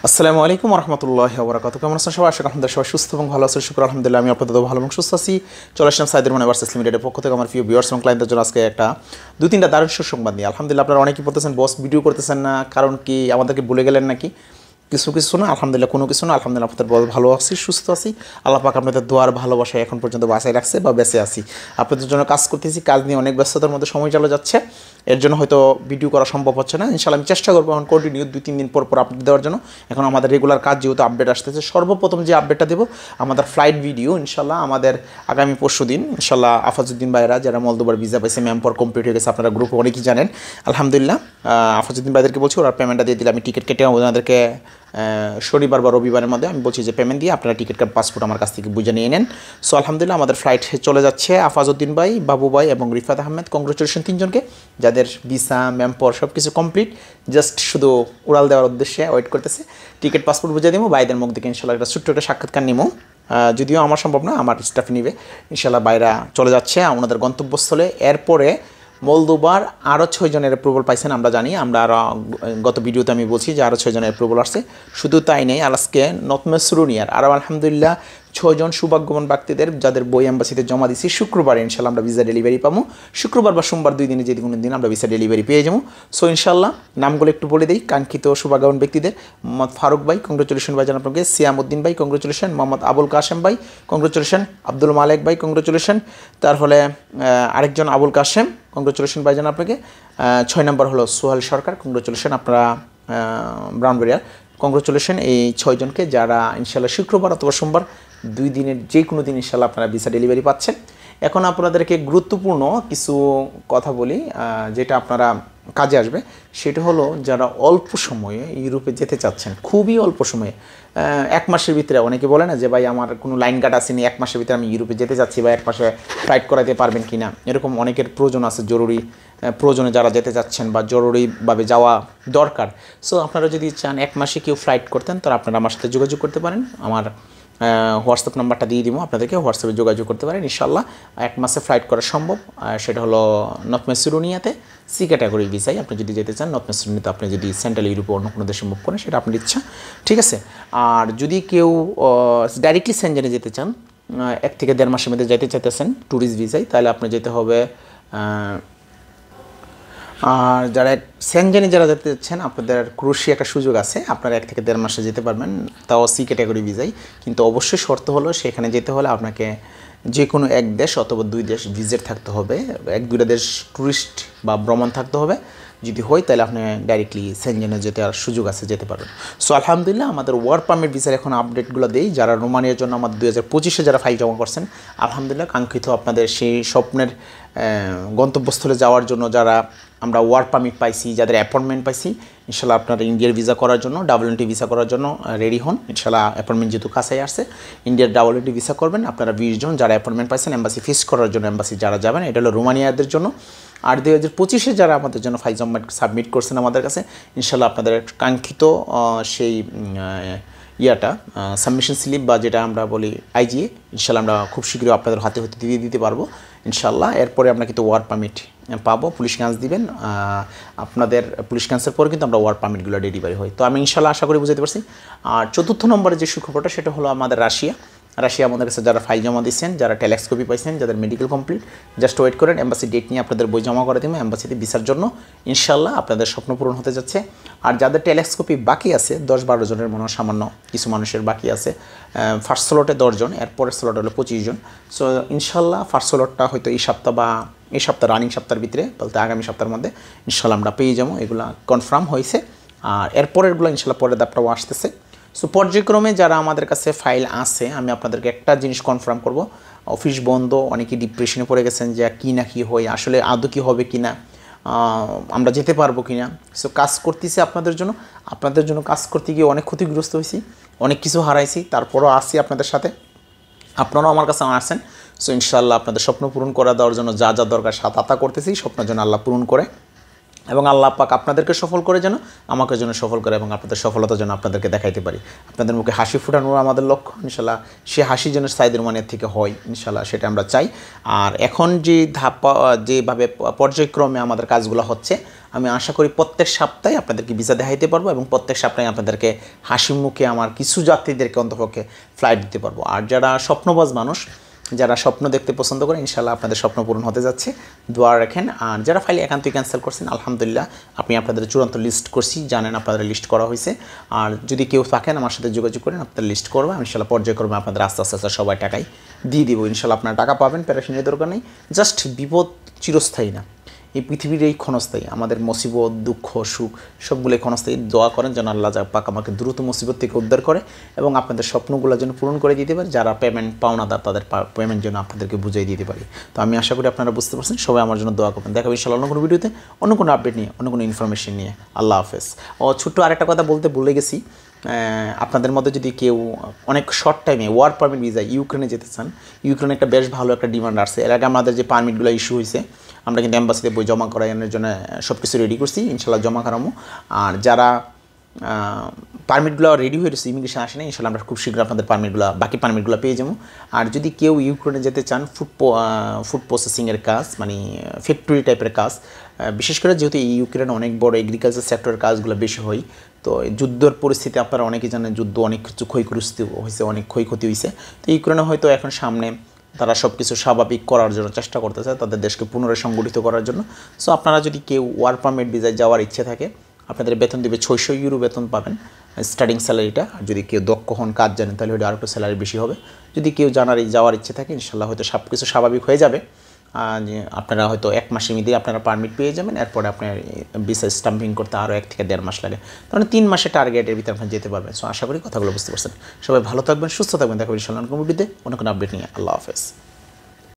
আসসালামু আলাইকুম রহমতুল্লাহি ওয়া বারাকাতুহু। কেমন আছেন সবাই? আশা করি আলহামদুলিল্লাহ সবাই সুস্থ এবং ভালো আছেন। শুকর আলহামদুলিল্লাহ আমি আপনাদের ভালো এবং সুস্থ আছি। চলে আসলাম সাইদুর রহমান ভার্সেস লিমিটেডের পক্ষ থেকে আমার প্রিয় ভিউয়ার্স এবং ক্লায়েন্টদের জন্য আজকে একটা দুই তিনটা দারুণ সুসংবাদ নিয়ে। আলহামদুলিল্লাহ আপনারা অনেকেই বলতেছেন বস ভিডিও করতেছেন না, কারণ কি আমাদেরকে ভুলে গেলেন নাকি? কিছু না, আলহামদুলিল্লাহ কোনো কিছু না। আলহামদুলিল্লাহ আপনাদের ভালো আছি, সুস্থ আছি। আল্লাহ পাক আপনাদের দোয়ার ভালোবাসায় এখন পর্যন্ত বাঁচায় রাখছে বা বেঁচে আছি। আপনাদের জন্য কাজ করতেছি, কাজ নিয়ে অনেক ব্যস্ততার মধ্যে সময় চলে যাচ্ছে, এর জন্য হয়তো ভিডিও করা সম্ভব হচ্ছে না। ইনশাআল্লাহ আমি চেষ্টা করবো এখন কন্টিনিউ 2-3 দিন পর আপডেট দেওয়ার জন্য। এখন আমাদের রেগুলার কাজ যেহেতু আপডেট আসতেছে, সর্বপ্রথম যে আপডেটটা দেবো আমাদের ফ্লাইট ভিডিও। ইনশাআল্লাহ আমাদের আগামী পরশু দিন ইনশাআল্লাহ আফাজউদ্দিন ভাইরা যারা মলদোবার ভিসা পাইছে, ম্যাম্পর কমপ্লিট হয়ে গেছে, আপনারা গ্রুপে অনেকেই জানেন। আলহামদুলিল্লাহ আফাজউদ্দিন ভাইদেরকে বলছি ওরা পেমেন্টটা দিয়ে দিলে আমি টিকিট কেটে ওনাদেরকে শনিবার বা রবিবারের মধ্যে আমি বলছি যে পেমেন্ট দিয়ে আপনারা টিকিট কার্ড পাসপোর্ট আমার কাছ থেকে বুঝে নিয়ে নেন। সো আলহামদুলিল্লাহ আমাদের ফ্লাইট চলে যাচ্ছে আফাজউদ্দিন ভাই, বাবু ভাই এবং রিফাত আহমেদ। কংগ্রেচুলেশন তিনজনকে, যাদের ভিসা ম্যাম্পর সব কিছু কমপ্লিট, জাস্ট শুধু উড়াল দেওয়ার উদ্দেশ্যে ওয়েট করতেছে। টিকিট পাসপোর্ট বুঝে দিব, ভাইদের মুখ থেকে ইনশাল্লাহ একটা ছোট্ট একটা সাক্ষাৎকার নিবো। যদিও আমার সম্ভব না, আমার স্টাফ নিবে ইনশাল্লাহ। বাইরা চলে যাচ্ছে ওনাদের গন্তব্যস্থলে। এরপরে মলদোবার আরও 6 জনের অ্যাপ্রুভাল পাইছেন আমরা জানি। আমরা আরও গত ভিডিওতে আমি বলছি যে আরও 6 জনের অ্যাপ্রুভাল আসছে। শুধু তাই নেই, আজকে নর্থ মেসরুনিয়ার আরও আলহামদুলিল্লাহ 6 জন সৌভাগ্যবান ব্যক্তিদের যাদের বই এম্বাসিতে জমা দিচ্ছি। শুক্রবার ইনশাল্লাহ আমরা ভিসা ডেলিভারি পাবো। শুক্রবার বা সোমবার 2 দিনে যে কোনো দিন আমরা ভিসা ডেলিভারি পেয়ে যাবো। সো ইনশাল্লাহ নামগুলো একটু বলে দিই কাঙ্ক্ষিত সৌভাগ্যবান ব্যক্তিদের: মোহাম্মদ ফারুক ভাই, কংগ্রেচুলেশন ভাই জানান আপনাকে। সিয়ামউদ্দিন ভাই, কংগ্রেচুলেশন। মোহাম্মদ আবুল কাশেম ভাই, কংগ্রেচুলেশন। আব্দুল মালেক ভাই, কংগ্রেচুলেশন। তারপরে আরেকজন আবুল কাশেম, কংগ্রেচুলেশন ভাই জানান আপনাকে। 6 নম্বর হলো সোহেল সরকার, কংগ্রেচুলেশন। আপনারা ব্রাউনবেরিয়ার, কংগ্রেচুলেশন এই 6 জনকে, যারা ইনশাল্লাহ শুক্রবার অথবা সোমবার 2 দিনের যে কোনো দিন ইনশাল্লাহ আপনারা ভিসা ডেলিভারি পাচ্ছেন। এখন আপনাদেরকে গুরুত্বপূর্ণ কিছু কথা বলি যেটা আপনারা কাজে আসবে। সেটা হলো যারা অল্প সময়ে ইউরোপে যেতে চাচ্ছেন, খুবই অল্প সময়ে, 1 মাসের ভিতরে, অনেকে বলে না যে ভাই আমার কোনো লাইন কাট আসেনি, 1 মাসের ভিতরে আমি ইউরোপে যেতে চাচ্ছি বা 1 মাসে ফ্লাইট করাতে পারবেন কি না, এরকম অনেকের প্রয়োজন আছে, জরুরি প্রয়োজনে যারা যেতে চাচ্ছেন বা জরুরিভাবে যাওয়া দরকার। সো আপনারা যদি চান 1 মাসে কেউ ফ্লাইট করতেন, তাহলে আপনারা আমার সাথে যোগাযোগ করতে পারেন। আমার হোয়াটসঅ্যাপ নাম্বারটা দিয়ে দিব, আপনাদেরকে হোয়াটসঅ্যাপে যোগাযোগ করতে পারেন। ইনশাল্লাহ 1 মাসে ফ্লাইট করা সম্ভব। সেটা হলো নর্থ মেসিডোনিয়াতে সি ক্যাটাগরি ভিসাই আপনি যদি যেতে চান। নর্থ মেসিডোনিয়াতে আপনি যদি সেন্ট্রাল ইউরোপে অন্য কোনো দেশে মুভ করেন, সেটা আপনার ইচ্ছা, ঠিক আছে। আর যদি কেউ ডাইরেক্টলি সেনজেনে যেতে চান, 1 থেকে 1.5 মাসের মধ্যে যেতে চাইতেছেন ট্যুরিস্ট ভিসাই, তাহলে আপনি যেতে হবে। আর যারা সেনজেনে যারা যেতে চাচ্ছেন, আপনাদের ক্রুশি একটা সুযোগ আছে, আপনারা 1 থেকে 1.5 মাসে যেতে পারবেন, তাও সি ক্যাটাগরি ভিসাই। কিন্তু অবশ্যই শর্ত হলো সেখানে যেতে হলে আপনাকে যে কোনো 1 দেশ অথবা 2 দেশ ভিজিট থাকতে হবে, 1-2টা দেশ ট্যুরিস্ট বা ভ্রমণ থাকতে হবে। যদি হয় তাহলে আপনি ডাইরেক্টলি সেনজেনে যেতে আর সুযোগ আছে, যেতে পারবেন। সো আলহামদুলিল্লাহ আমাদের ওয়ার্ক পারমিট ভিসার এখন আপডেটগুলো দেই। যারা রোমানিয়ার জন্য আমাদের 2025-এ যারা ফাইল জমা করছেন, আলহামদুলিল্লাহ কাঙ্ক্ষিত আপনাদের সেই স্বপ্নের গন্তব্যস্থলে যাওয়ার জন্য যারা আমরা ওয়ার্ক পারমিট পাইছি, যাদের অ্যাপয়েন্টমেন্ট পাইছি, ইনশাল্লাহ আপনারা ইন্ডিয়ার ভিসা করার জন্য, WNT ভিসা করার জন্য রেডি হন। ইনশাল্লাহ অ্যাপয়েন্টমেন্ট যেহেতু কাছেই আসছে, ইন্ডিয়ার WNT ভিসা করবেন আপনারা 20 জন যারা অ্যাপয়েন্টমেন্ট পাইছেন এম্বাসি ফিক্স করার জন্য। এম্বাসি যারা যাবেন, এটা হলো রোমানিয়াদের জন্য। আর 2025-এ যারা আমাদের জন্য ফাইল সাবমিট করছেন আমাদের কাছে, ইনশাল্লাহ আপনাদের কাঙ্ক্ষিত সেই সাবমিশন স্লিপ বা যেটা আমরা বলি IGA, ইনশাল্লাহ আমরা খুব শীঘ্রই আপনাদের হাতে দিয়ে দিতে পারবো ইনশাল্লাহ। এরপরে আমরা কিন্তু ওয়ার্ক পারমিট পাবো, পুলিশ ক্যান্স দিবেন আপনাদের। পুলিশ ক্যান্সের পরে কিন্তু আমরা ওয়ার্ক পারমিটগুলো ডেলিভারি হয়। তো আমি ইনশাল্লাহ আশা করি বুঝতে পারছি। আর 4র্থ নম্বরে যে সুখবরটা, সেটা হলো আমাদের রাশিয়া আমাদের কাছে যারা ফাইল জমা দিচ্ছেন, যারা টেলেক্সকপি পাইছেন, যাদের মেডিকেল কমপ্লিট, জাস্ট ওয়েট করেন। এম্বাসি ডেট নিয়ে আপনাদের বই জমা করে দেবেন এম্বাসিতে ভিসার জন্য। ইনশাল্লাহ আপনাদের স্বপ্ন পূরণ হতে যাচ্ছে। আর যাদের টেলেক্সকপি বাকি আছে, 10-12 জনের মনে হয় সামান্য কিছু মানুষের বাকি আছে। ফার্স্ট স্লটে 10 জন, এরপরের স্লট হলো 25 জন। সো ইনশাল্লাহ ফার্স্ট স্লটটা হয়তো এই সপ্তাহ বা এই সপ্তাহ রানিং সপ্তাহের ভিতরে, বলতে আগামী সপ্তাহের মধ্যে ইনশাল্লাহ আমরা পেয়ে যাবো। এগুলো কনফার্ম হয়েছে। আর এরপরেরগুলো ইনশাল্লাহ পরের ধাপটাও আসতেছে। সো পর্যায়ক্রমে যারা আমাদের কাছে ফাইল আছে, আমি আপনাদেরকে একটা জিনিস কনফার্ম করব, অফিস বন্ধ, অনেকে ডিপ্রেশনে পড়ে গেছেন যে কী না কী হয়, আসলে আদৌ কী হবে কি না, আমরা যেতে পারবো কি না। সো কাজ করতেছি আপনাদের জন্য কাজ করতে গিয়ে অনেক ক্ষতিগ্রস্ত হয়েছি, অনেক কিছু হারাইছি, তারপরও আসি আপনাদের সাথে, আপনারাও আমার কাছে আসেন। সো ইনশাল্লাহ আপনাদের স্বপ্ন পূরণ করা দেওয়ার জন্য যা যা দরকার তা করতেছি, স্বপ্নের জন্য আল্লাহ পূরণ করে। এবং আল্লাহ পাক আপনাদেরকে সফল করে যেন আমাকে যেন সফল করে এবং আপনাদের সফলতা যেন আপনাদেরকে দেখাইতে পারি। আপনাদের মুখে হাসি ফুটানোর আমাদের লক্ষ্য, ইনশাল্লাহ সে হাসি যেন সাইদুর রহমানের থেকে হয়, ইনশাল্লাহ সেটা আমরা চাই। আর এখন যে যেভাবে পর্যায়ক্রমে আমাদের কাজগুলো হচ্ছে, আমি আশা করি প্রত্যেক সপ্তাহে আপনাদেরকে ভিসা দেখাইতে পারবো এবং প্রত্যেক সপ্তাহে আপনাদেরকে হাসি মুখে আমার কিছু যাত্রীদেরকে অন্তপক্ষে ফ্লাইট দিতে পারবো। আর যারা স্বপ্নবাজ মানুষ, যারা স্বপ্ন দেখতে পছন্দ করেন, ইনশাল্লাহ আপনাদের স্বপ্ন পূরণ হতে যাচ্ছে, দোয়া রাখেন। আর যারা ফাইল একান্তই ক্যান্সেল করছেন, আলহামদুলিল্লাহ আমি আপনাদের চূড়ান্ত লিস্ট করছি, জানেন আপনাদের লিস্ট করা হয়েছে। আর যদি কেউ থাকেন আমার সাথে যোগাযোগ করেন, আপনাদের লিস্ট করবো ইনশাল্লাহ। পর্যায়ক্রমে আপনাদের আস্তে আস্তে আস্তে সবাই টাকাই দিয়ে দিব ইনশাল্লাহ। আপনার টাকা পাবেন, প্যারাশনের দরকার নেই। জাস্ট বিপদ চিরস্থায়ী না, এই পৃথিবীর এই ক্ষণস্থায়ী। আমাদের মুসিবত, দুঃখ, সুখ সবগুলোই ক্ষণস্থায়ী। দোয়া করেন যেন আল্লাহ পাক আমাকে দ্রুত মুসিবত থেকে উদ্ধার করে এবং আপনাদের স্বপ্নগুলো যেন পূরণ করে দিতে পারে। যারা পেমেন্ট পাওনাদার তাদের পেমেন্ট যেন আপনাদেরকে বুঝিয়ে দিতে পারি। তো আমি আশা করি আপনারা বুঝতে পারছেন। সবাই আমার জন্য দোয়া করবেন। দেখাবো ইনশাআল্লাহ অন্য কোনো ভিডিওতে, অন্য কোনো আপডেট নিয়ে, অন্য কোনো ইনফরমেশন নিয়ে। আল্লাহ হাফেজ। ছোট্ট আরেকটা কথা বলতে ভুলে গেছি, আপনাদের মধ্যে যদি কেউ অনেক শর্ট টাইমে ওয়ার্ক পারমিট ভিসায় ইউক্রেনে যেতে চান, ইউক্রেনে একটা বেশ ভালো একটা ডিমান্ড আসছে। এর আগে আমাদের যে পারমিটগুলো ইস্যু হয়েছে, আমরা কিন্তু অ্যাম্বাসিতে বই জমা করানোর জন্য সব কিছু রেডি করছি, ইনশাল্লাহ জমা করামো। আর যারা পারমিটগুলো রেডি হয়ে রয়েছে, ইমিগ্রেশন আসে না, ইনশাল্লাহ আমরা খুব শীঘ্র আপনাদের বাকি পারমিটগুলো পেয়ে যাবো। আর যদি কেউ ইউক্রেনে যেতে চান, ফুড প্রসেসিংয়ের কাজ, মানে ফ্যাক্টরি টাইপের কাজ, বিশেষ করে যেহেতু ইউক্রেনে অনেক বড় এগ্রিকালচার সেক্টরের কাজগুলো বেশি হয়, তো যুদ্ধের পরিস্থিতি আপনারা অনেকেই জানেন, যুদ্ধ অনেক কিছু ক্ষয়গ্রস্ত হয়েছে, অনেক ক্ষয়ক্ষতি হয়েছে। তো ইউক্রেনে হয়তো এখন সামনে তারা সব কিছু স্বাভাবিক করার জন্য চেষ্টা করতেছে, তাদের দেশকে পুনরায় সংগঠিত করার জন্য। সো আপনারা যদি কেউ ওয়ার্ক পারমিট ভিসায় যাওয়ার ইচ্ছে থাকে, আপনাদের বেতন দেবে 600 ইউরো বেতন পাবেন স্টার্টিং স্যালারিটা। আর যদি কেউ দক্ষ হন, কাজ জানেন, তাহলে হয়তো আরেকটু স্যালারি বেশি হবে। যদি কেউ যাওয়ার ইচ্ছে থাকে, ইনশাল্লাহ হয়তো সব কিছু স্বাভাবিক হয়ে যাবে। আপনারা হয়তো 1 মাসের মধ্যেই আপনারা পারমিট পেয়ে যাবেন। এরপরে আপনার ভিসা স্টাম্পিং করতে আরও 1 থেকে 1.5 মাস লাগে, তাহলে 3 মাসের টার্গেটের ভিতরে আপনি যেতে পারবেন। সো আশা করি কথাগুলো বুঝতে পারছেন। সবাই ভালো থাকবেন, সুস্থ থাকবেন। দেখা হবে ইনশাআল্লাহ কোনো ভিডিওতে, অন্য কোনো আপডেট নিয়ে। আল্লাহ হাফেজ।